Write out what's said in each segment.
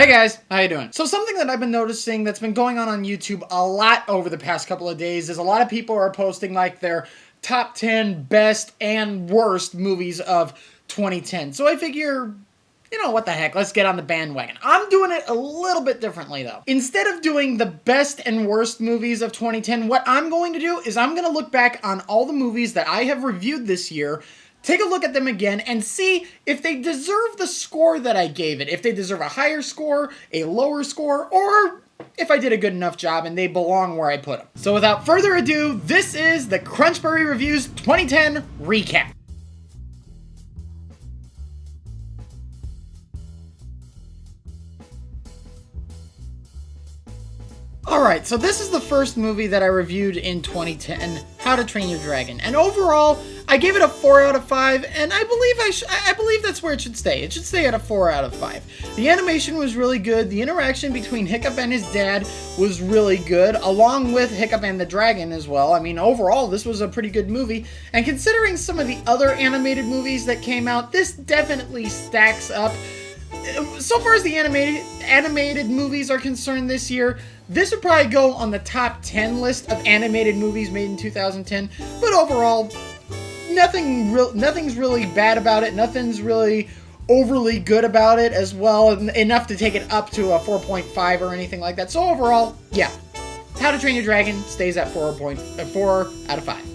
Hey guys, how you doing? So something that I've been noticing that's been going on YouTube a lot over the past couple of days is a lot of people are posting like their top 10 best and worst movies of 2010. So I figure, you know what the heck, let's get on the bandwagon. I'm doing it a little bit differently though. Instead of doing the best and worst movies of 2010, what I'm going to do is I'm going to look back on all the movies that I have reviewed this year, take a look at them again, and see if they deserve the score that I gave it. If they deserve a higher score, a lower score, or if I did a good enough job and they belong where I put them. So without further ado, this is the Crunchberry Reviews 2010 Recap. Alright, so this is the first movie that I reviewed in 2010, How to Train Your Dragon. And overall, I gave it a 4 out of 5, and I believe that's where it should stay. It should stay at a 4 out of 5. The animation was really good, the interaction between Hiccup and his dad was really good, along with Hiccup and the dragon as well. I mean, overall, this was a pretty good movie, and considering some of the other animated movies that came out, this definitely stacks up. So far as the animated movies are concerned this year, this would probably go on the top 10 list of animated movies made in 2010, but overall, nothing's really bad about it, nothing's really overly good about it as well, enough to take it up to a 4.5 or anything like that. So overall, yeah, How to Train Your Dragon stays at 4 out of 5.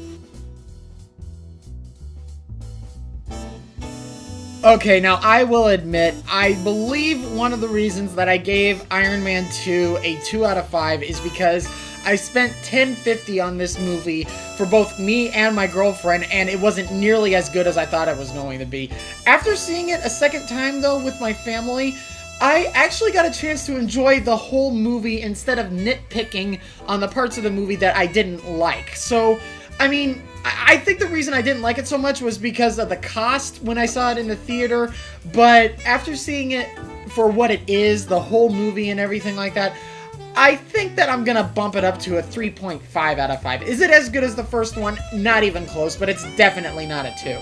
Okay, now I will admit, I believe one of the reasons that I gave Iron Man 2 a 2 out of 5 is because I spent $10.50 on this movie for both me and my girlfriend, and it wasn't nearly as good as I thought it was going to be. After seeing it a second time, though, with my family, I actually got a chance to enjoy the whole movie instead of nitpicking on the parts of the movie that I didn't like. So, I mean, I think the reason I didn't like it so much was because of the cost when I saw it in the theater, but after seeing it for what it is, the whole movie and everything like that, I think that I'm gonna bump it up to a 3.5 out of 5. Is it as good as the first one? Not even close, but it's definitely not a 2.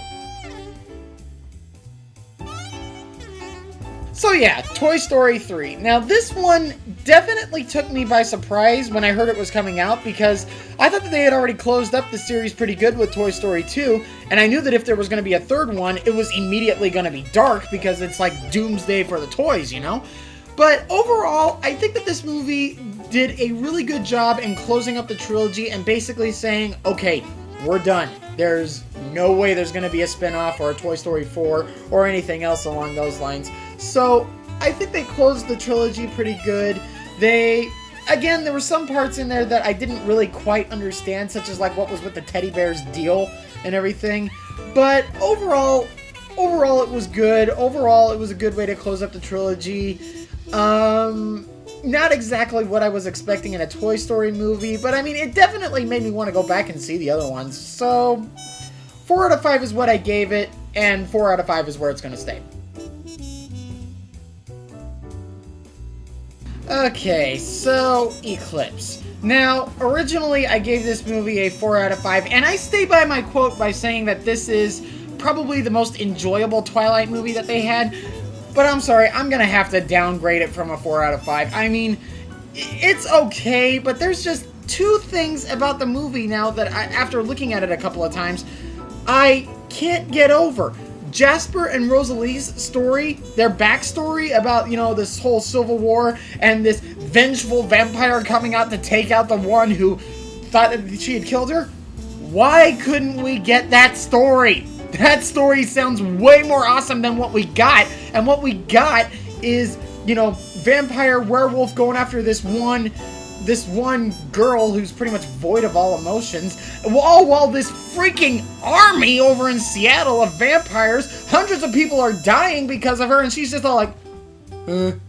So yeah, Toy Story 3. Now this one definitely took me by surprise when I heard it was coming out, because I thought that they had already closed up the series pretty good with Toy Story 2, and I knew that if there was going to be a third one, it was immediately going to be dark, because it's like doomsday for the toys, you know? But overall, I think that this movie did a really good job in closing up the trilogy and basically saying, okay, we're done. There's no way there's going to be a spin-off or a Toy Story 4 or anything else along those lines. So, I think they closed the trilogy pretty good. Again, there were some parts in there that I didn't really quite understand, such as like what was with the teddy bear's deal and everything. But overall it was good. Overall, it was a good way to close up the trilogy. Not exactly what I was expecting in a Toy Story movie, but I mean, it definitely made me want to go back and see the other ones. So, 4 out of 5 is what I gave it, and 4 out of 5 is where it's going to stay. Okay, so Eclipse. Now, originally I gave this movie a 4 out of 5, and I stay by my quote by saying that this is probably the most enjoyable Twilight movie that they had, but I'm sorry, I'm gonna have to downgrade it from a 4 out of 5. I mean, it's okay, but there's just two things about the movie now that after looking at it a couple of times, I can't get over. Jasper and Rosalie's story, their backstory about, you know, this whole Civil War and this vengeful vampire coming out to take out the one who thought that she had killed her. Why couldn't we get that story? That story sounds way more awesome than what we got. And what we got is, you know, vampire werewolf going after this one girl who's pretty much void of all emotions, all while this freaking army over in Seattle of vampires, hundreds of people are dying because of her, and she's just all like, for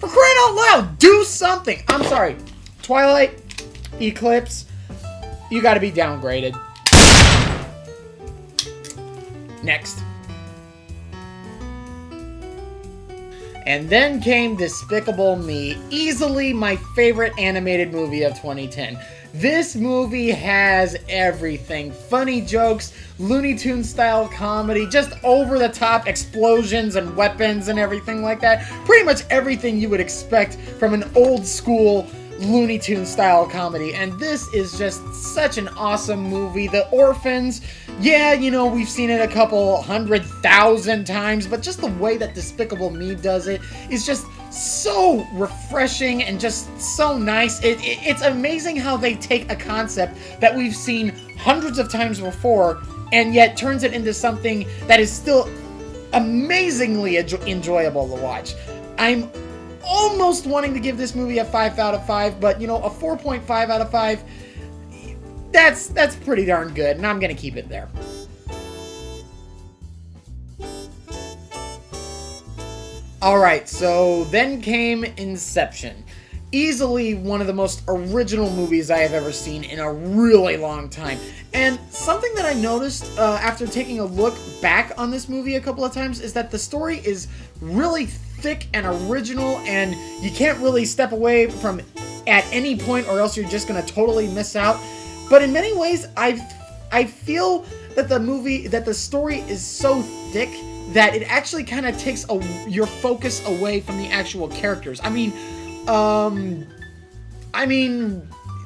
crying out loud, do something. I'm sorry, Twilight Eclipse, you gotta be downgraded. Next. And then came Despicable Me, easily my favorite animated movie of 2010. This movie has everything. Funny jokes, Looney Tunes style comedy, just over the top explosions and weapons and everything like that. Pretty much everything you would expect from an old school Looney Tunes style comedy, and this is just such an awesome movie. The orphans, yeah, you know, we've seen it a couple 100,000 times, but just the way that Despicable Me does it is just so refreshing and just so nice. It's amazing how they take a concept that we've seen hundreds of times before and yet turns it into something that is still amazingly enjoyable to watch. I'm almost wanting to give this movie a 5 out of 5, but you know, a 4.5 out of 5, that's pretty darn good, and I'm gonna keep it there. Alright, so then came Inception. Easily one of the most original movies I have ever seen in a really long time. And something that I noticed after taking a look back on this movie a couple of times is that the story is really thick and original, and you can't really step away from at any point or else you're just going to totally miss out. But in many ways, I feel that the story is so thick that it actually kind of takes your focus away from the actual characters. I mean,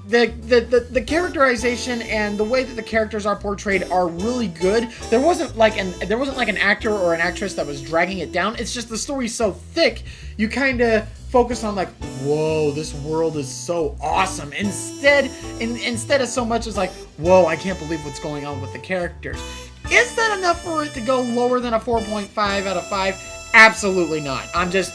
the characterization and the way that the characters are portrayed are really good. There wasn't like an actor or an actress that was dragging it down. It's just the story's so thick, you kind of focus on like, whoa, this world is so awesome. Instead of so much as like, whoa, I can't believe what's going on with the characters. Is that enough for it to go lower than a 4.5 out of 5? Absolutely not. I'm just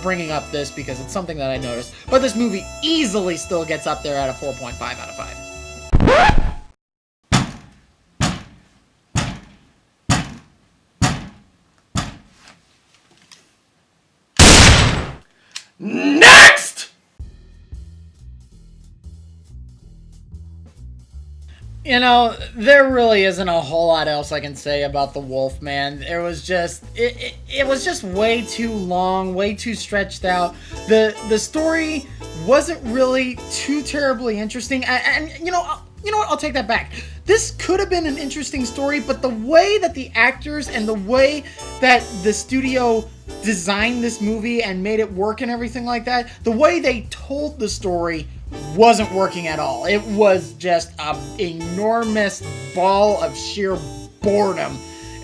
bringing up this because it's something that I noticed. But this movie easily still gets up there at a 4.5 out of 5. Next! You know, there really isn't a whole lot else I can say about The Wolf Man. It was just way too long, way too stretched out. The story wasn't really too terribly interesting, and you know what? I'll take that back. This could have been an interesting story, but the way that the actors and the way that the studio designed this movie and made it work and everything like that, the way they told the story wasn't working at all. It was just an enormous ball of sheer boredom,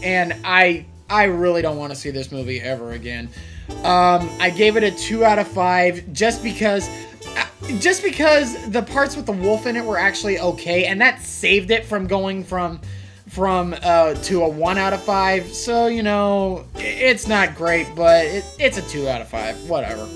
and I really don't want to see this movie ever again. I gave it a 2 out of 5 just because the parts with the wolf in it were actually okay, and that saved it from going from to a 1 out of 5. So, you know, it's not great, but it's a 2 out of 5. Whatever.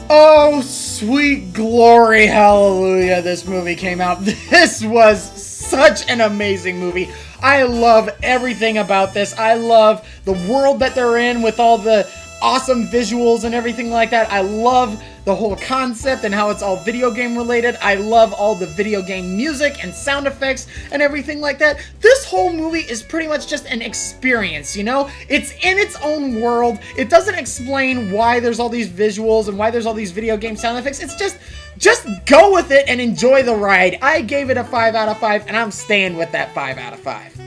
Oh, sweet glory, hallelujah, this movie came out. This was such an amazing movie. I love everything about this. I love the world that they're in with all the awesome visuals and everything like that. I love the whole concept and how it's all video game related. I love all the video game music and sound effects and everything like that. This whole movie is pretty much just an experience, you know? It's in its own world. It doesn't explain why there's all these visuals and why there's all these video game sound effects. It's just go with it and enjoy the ride. I gave it a 5 out of 5, and I'm staying with that 5 out of 5.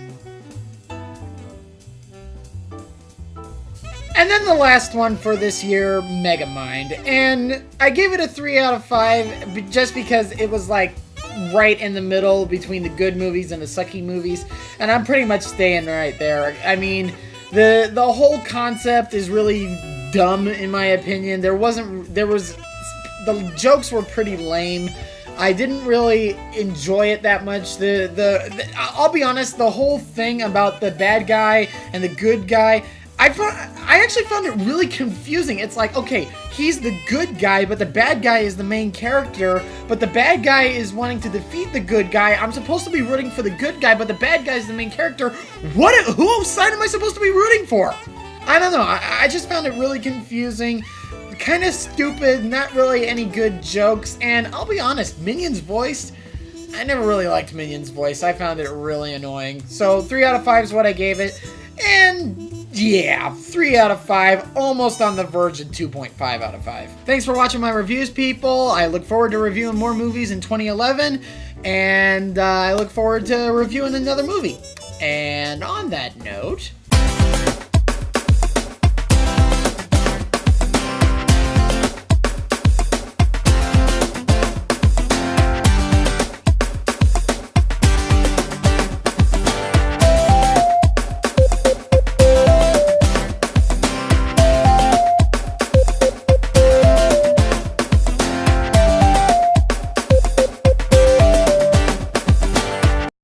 And then the last one for this year, Megamind. And I gave it a 3 out of 5 just because it was like right in the middle between the good movies and the sucky movies. And I'm pretty much staying right there. I mean, the whole concept is really dumb in my opinion. The jokes were pretty lame. I didn't really enjoy it that much. I'll be honest, the whole thing about the bad guy and the good guy, I actually found it really confusing. It's like, okay, he's the good guy, but the bad guy is the main character, but the bad guy is wanting to defeat the good guy. I'm supposed to be rooting for the good guy, but the bad guy is the main character. Whose side am I supposed to be rooting for? I don't know. I just found it really confusing, kind of stupid, not really any good jokes, and I'll be honest, Minion's voice, I never really liked Minion's voice. I found it really annoying. So 3 out of 5 is what I gave it, and Yeah, 3 out of 5, almost on the verge of 2.5 out of 5. Thanks for watching my reviews, people. I look forward to reviewing more movies in 2011, and I look forward to reviewing another movie. And on that note,